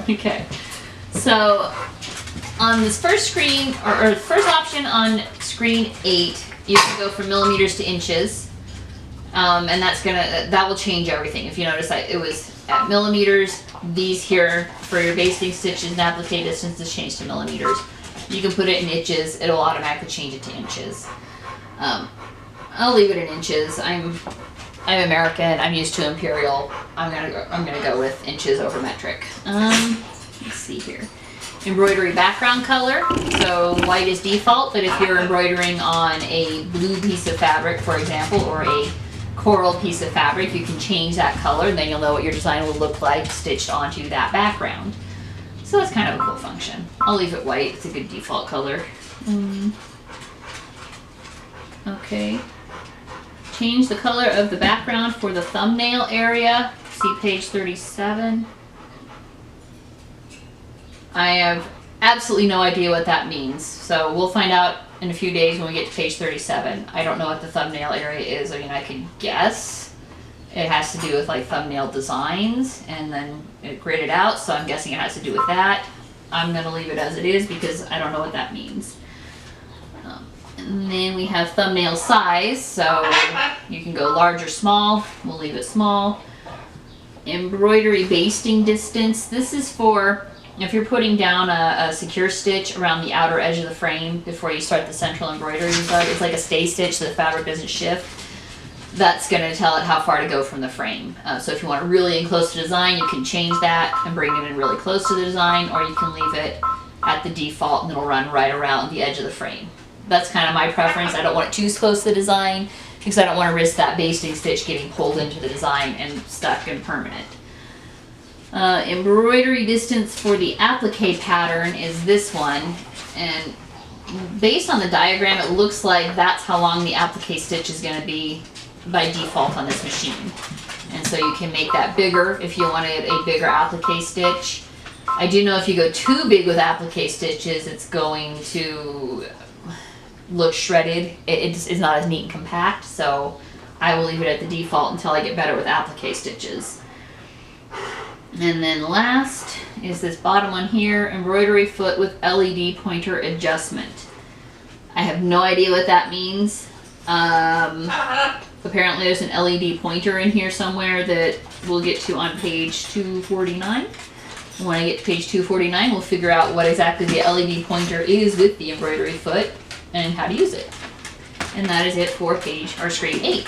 Okay, so on this first screen, or first option on screen 8, you can go from millimeters to inches, and that will change everything. If you notice, it was at millimeters. These here for your basting stitches and applique distance is changed to millimeters. You can put it in inches; it'll automatically change it to inches. I'll leave it in inches. I'm American. I'm used to imperial. I'm gonna go with inches over metric. Let's see here. Embroidery background color. So white is default, but if you're embroidering on a blue piece of fabric, for example, or a coral piece of fabric, you can change that color, and then you'll know what your design will look like stitched onto that background. So that's kind of a cool function. I'll leave it white. It's a good default color. Okay. Change the color of the background for the thumbnail area. See page 37. I have absolutely no idea what that means. So we'll find out in a few days when we get to page 37. I don't know what the thumbnail area is. I mean, I could guess. It has to do with like thumbnail designs and then it gridded out. So I'm guessing it has to do with that. I'm going to leave it as it is because I don't know what that means. And then we have thumbnail size, so you can go large or small. We'll leave it small. Embroidery basting distance. This is for if you're putting down a secure stitch around the outer edge of the frame before you start the central embroidery. It's like a stay stitch so the fabric doesn't shift. That's going to tell it how far to go from the frame. So if you want it really in close to design, you can change that and bring it in really close to the design, or you can leave it at the default and it'll run right around the edge of the frame. That's kind of my preference. I don't want it too close to the design because I don't want to risk that basting stitch getting pulled into the design and stuck and permanent. Embroidery distance for the applique pattern is this one, and based on the diagram it looks like that's how long the applique stitch is going to be by default on this machine. And so you can make that bigger if you wanted a bigger applique stitch. I do know if you go too big with applique stitches it's going to look shredded. It's not as neat and compact, so I will leave it at the default until I get better with applique stitches. And then last is this bottom one here, embroidery foot with LED pointer adjustment. I have no idea what that means. Apparently there's an LED pointer in here somewhere that we'll get to on page 249. When I get to page 249 we'll figure out what exactly the LED pointer is with the embroidery foot and how to use it. And that is it for screen 8.